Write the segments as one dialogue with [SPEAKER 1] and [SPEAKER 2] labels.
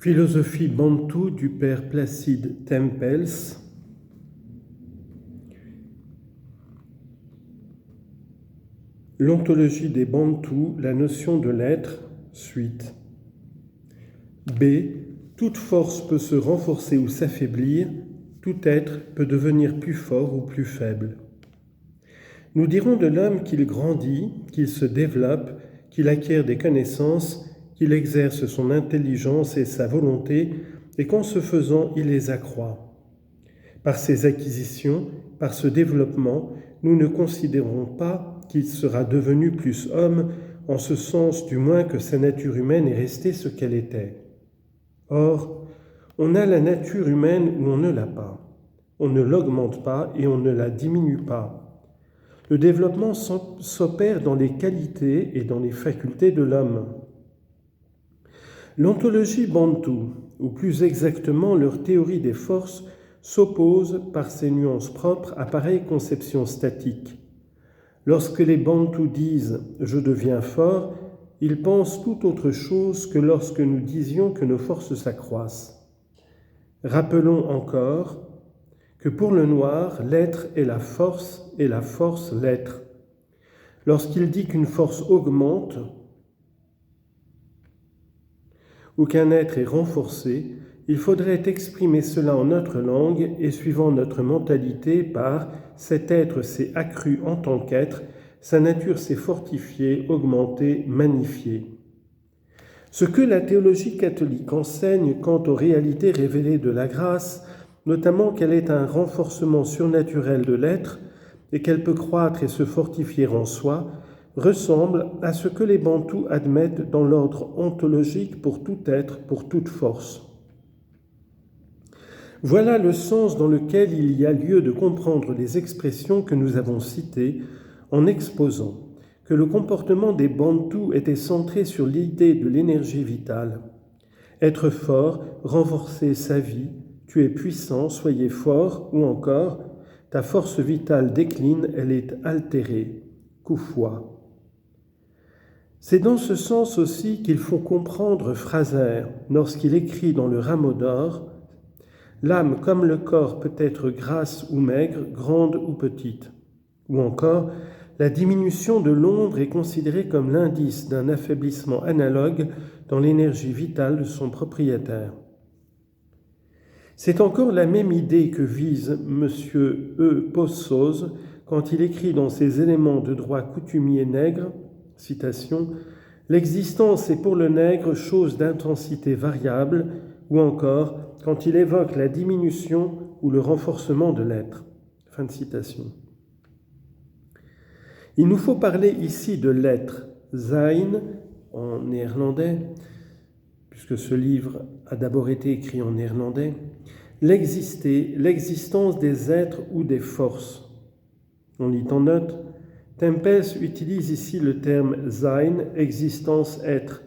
[SPEAKER 1] Philosophie bantoue du père Placide Tempels. L'ontologie des bantous, la notion de l'être, suite. B. Toute force peut se renforcer ou s'affaiblir, tout être peut devenir plus fort ou plus faible. Nous dirons de l'homme qu'il grandit, qu'il se développe, qu'il acquiert des connaissances, qu'il exerce son intelligence et sa volonté, et qu'en ce faisant, il les accroît. Par ces acquisitions, par ce développement, nous ne considérons pas qu'il sera devenu plus homme, en ce sens du moins que sa nature humaine est restée ce qu'elle était. Or, on a la nature humaine ou on ne l'a pas. On ne l'augmente pas et on ne la diminue pas. Le développement s'opère dans les qualités et dans les facultés de l'homme. L'ontologie bantoue, ou plus exactement leur théorie des forces, s'oppose par ses nuances propres à pareille conception statique. Lorsque les bantous disent « je deviens fort », ils pensent tout autre chose que lorsque nous disions que nos forces s'accroissent. Rappelons encore que pour le noir, l'être est la force et la force l'être. Lorsqu'il dit qu'une force augmente ou qu'un être est renforcé, il faudrait exprimer cela en notre langue et suivant notre mentalité par « cet être s'est accru en tant qu'être, sa nature s'est fortifiée, augmentée, magnifiée ». Ce que la théologie catholique enseigne quant aux réalités révélées de la grâce, notamment qu'elle est un renforcement surnaturel de l'être et qu'elle peut croître et se fortifier en soi, ressemble à ce que les bantous admettent dans l'ordre ontologique pour tout être, pour toute force. Voilà le sens dans lequel il y a lieu de comprendre les expressions que nous avons citées en exposant que le comportement des bantous était centré sur l'idée de l'énergie vitale. Être fort, renforcer sa vie, tu es puissant, soyez fort, ou encore ta force vitale décline, elle est altérée, Kufwa. C'est dans ce sens aussi qu'il faut comprendre Fraser lorsqu'il écrit dans le Rameau d'or « L'âme comme le corps peut être grasse ou maigre, grande ou petite » ou encore « La diminution de l'ombre est considérée comme l'indice d'un affaiblissement analogue dans l'énergie vitale de son propriétaire. » C'est encore la même idée que vise M. E. Possoz quand il écrit dans ses éléments de droit coutumier nègre, citation, « L'existence est pour le nègre chose d'intensité variable » ou encore quand il évoque la diminution ou le renforcement de l'être. Fin de citation. Il nous faut parler ici de l'être, zijn, en néerlandais, puisque ce livre a d'abord été écrit en néerlandais, l'existence des êtres ou des forces. On lit en note, Tempels utilise ici le terme zijn, existence, être.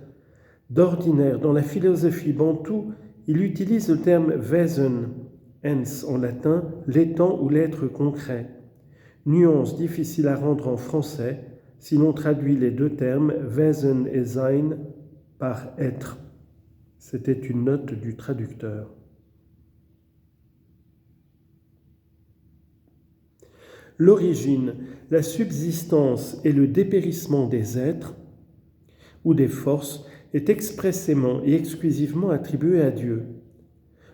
[SPEAKER 1] D'ordinaire, dans la philosophie bantoue, il utilise le terme wesen, ens en latin, l'étant ou l'être concret. Nuance difficile à rendre en français si l'on traduit les deux termes wesen et sein par être. C'était une note du traducteur. L'origine, la subsistance et le dépérissement des êtres ou des forces est expressément et exclusivement attribué à Dieu.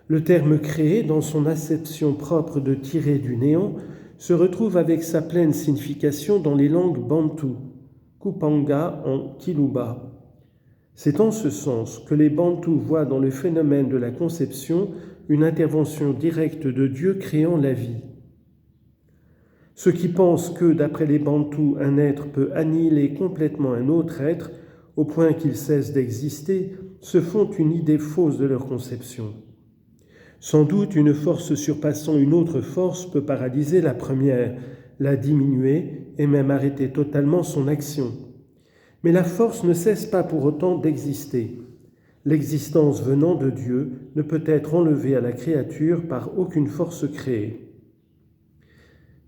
[SPEAKER 1] Le terme créé, dans son acception propre de tirer du néant, se retrouve avec sa pleine signification dans les langues bantoues, Kupanga en Kiluba. C'est en ce sens que les bantous voient dans le phénomène de la conception une intervention directe de Dieu créant la vie. Ceux qui pensent que, d'après les bantous, un être peut annihiler complètement un autre être, au point qu'il cesse d'exister, se font une idée fausse de leur conception. Sans doute, une force surpassant une autre force peut paralyser la première, la diminuer et même arrêter totalement son action. Mais la force ne cesse pas pour autant d'exister. L'existence venant de Dieu ne peut être enlevée à la créature par aucune force créée.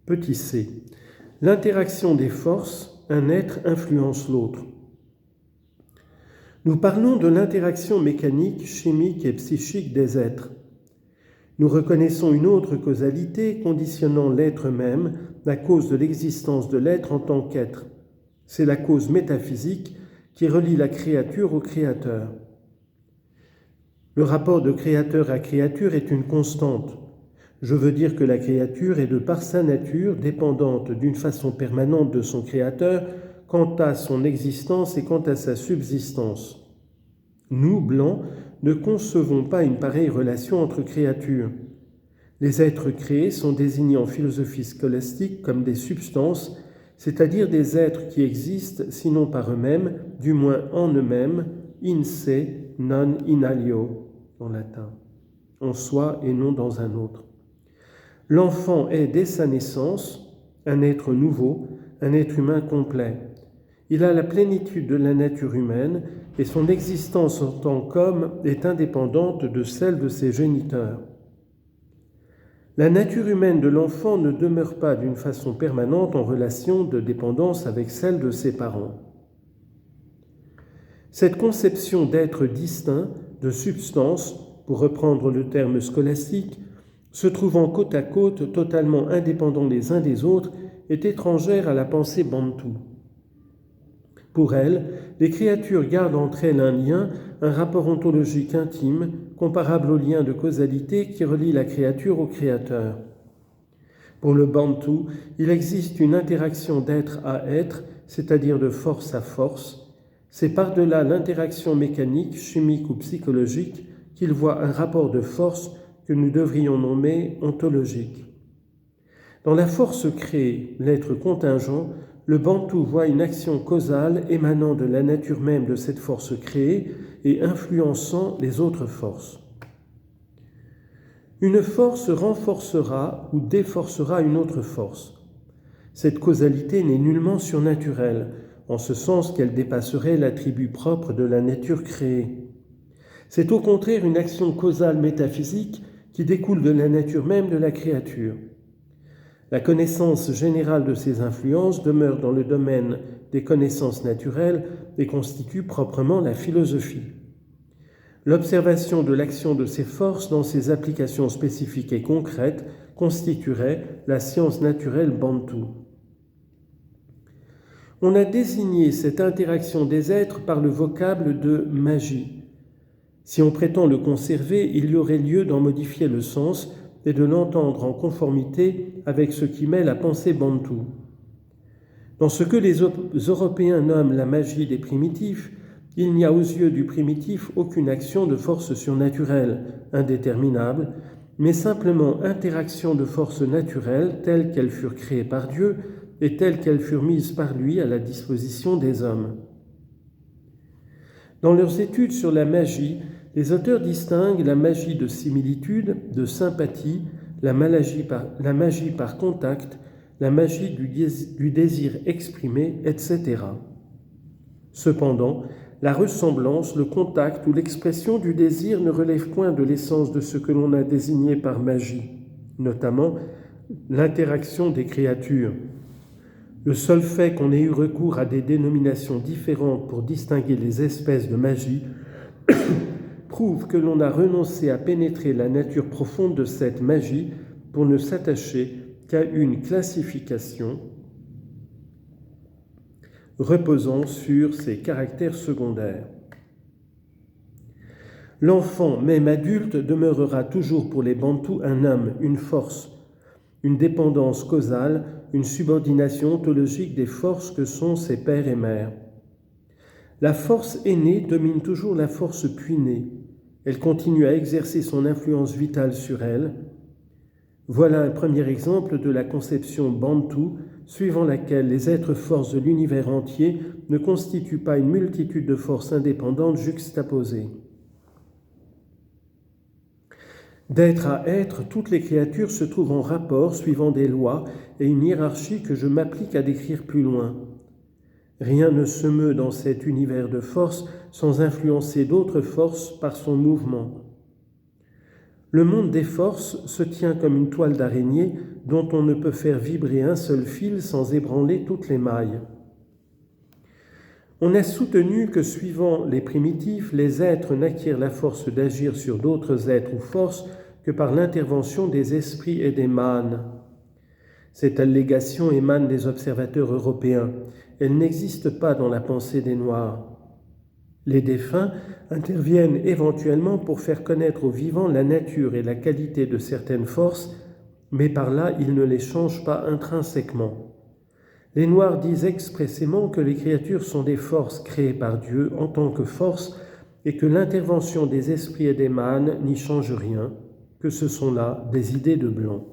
[SPEAKER 1] Petit c. L'interaction des forces, un être influence l'autre. Nous parlons de l'interaction mécanique, chimique et psychique des êtres. Nous reconnaissons une autre causalité conditionnant l'être même, la cause de l'existence de l'être en tant qu'être. C'est la cause métaphysique qui relie la créature au créateur. Le rapport de créateur à créature est une constante. Je veux dire que la créature est de par sa nature dépendante d'une façon permanente de son créateur quant à son existence et quant à sa subsistance. Nous, blancs, ne concevons pas une pareille relation entre créatures. Les êtres créés sont désignés en philosophie scolastique comme des substances, c'est-à-dire des êtres qui existent, sinon par eux-mêmes, du moins en eux-mêmes, in se non in alio, en latin, en soi et non dans un autre. L'enfant est, dès sa naissance, un être nouveau, un être humain complet. Il a la plénitude de la nature humaine et son existence en tant qu'homme est indépendante de celle de ses géniteurs. La nature humaine de l'enfant ne demeure pas d'une façon permanente en relation de dépendance avec celle de ses parents. Cette conception d'être distinct, de substance, pour reprendre le terme scolastique, se trouvant côte à côte, totalement indépendants les uns des autres, est étrangère à la pensée bantoue. Pour elle, les créatures gardent entre elles un lien, un rapport ontologique intime, comparable au lien de causalité qui relie la créature au créateur. Pour le bantou, il existe une interaction d'être à être, c'est-à-dire de force à force. C'est par-delà l'interaction mécanique, chimique ou psychologique qu'il voit un rapport de force que nous devrions nommer ontologique. Dans la force créée, l'être contingent, le bantou voit une action causale émanant de la nature même de cette force créée et influençant les autres forces. Une force renforcera ou déforcera une autre force. Cette causalité n'est nullement surnaturelle, en ce sens qu'elle dépasserait l'attribut propre de la nature créée. C'est au contraire une action causale métaphysique qui découle de la nature même de la créature. La connaissance générale de ces influences demeure dans le domaine des connaissances naturelles et constitue proprement la philosophie. L'observation de l'action de ces forces dans ses applications spécifiques et concrètes constituerait la science naturelle bantoue. On a désigné cette interaction des êtres par le vocable de magie. Si on prétend le conserver, il y aurait lieu d'en modifier le sens et de l'entendre en conformité avec ce qui met la pensée bantoue. Dans ce que les Européens nomment la magie des primitifs, il n'y a aux yeux du primitif aucune action de force surnaturelle, indéterminable, mais simplement interaction de forces naturelles telles qu'elles furent créées par Dieu et telles qu'elles furent mises par lui à la disposition des hommes. Dans leurs études sur la magie, les auteurs distinguent la magie de similitude, de sympathie, la magie par contact, la magie du désir exprimé, etc. Cependant, la ressemblance, le contact ou l'expression du désir ne relève point de l'essence de ce que l'on a désigné par magie, notamment l'interaction des créatures. Le seul fait qu'on ait eu recours à des dénominations différentes pour distinguer les espèces de magie prouve que l'on a renoncé à pénétrer la nature profonde de cette magie pour ne s'attacher qu'à une classification reposant sur ses caractères secondaires. L'enfant, même adulte, demeurera toujours pour les Bantous un homme, une force, une dépendance causale, une subordination ontologique des forces que sont ses pères et mères. La force aînée domine toujours la force puinée. Elle continue à exercer son influence vitale sur elle. Voilà un premier exemple de la conception bantoue, suivant laquelle les êtres forces de l'univers entier ne constituent pas une multitude de forces indépendantes juxtaposées. D'être à être, toutes les créatures se trouvent en rapport suivant des lois et une hiérarchie que je m'applique à décrire plus loin. Rien ne se meut dans cet univers de forces sans influencer d'autres forces par son mouvement. Le monde des forces se tient comme une toile d'araignée dont on ne peut faire vibrer un seul fil sans ébranler toutes les mailles. On a soutenu que suivant les primitifs, les êtres n'acquièrent la force d'agir sur d'autres êtres ou forces que par l'intervention des esprits et des mânes. Cette allégation émane des observateurs européens. Elle n'existe pas dans la pensée des Noirs. Les défunts interviennent éventuellement pour faire connaître aux vivants la nature et la qualité de certaines forces, mais par là ils ne les changent pas intrinsèquement. Les Noirs disent expressément que les créatures sont des forces créées par Dieu en tant que force et que l'intervention des esprits et des mânes n'y change rien, que ce sont là des idées de blanc.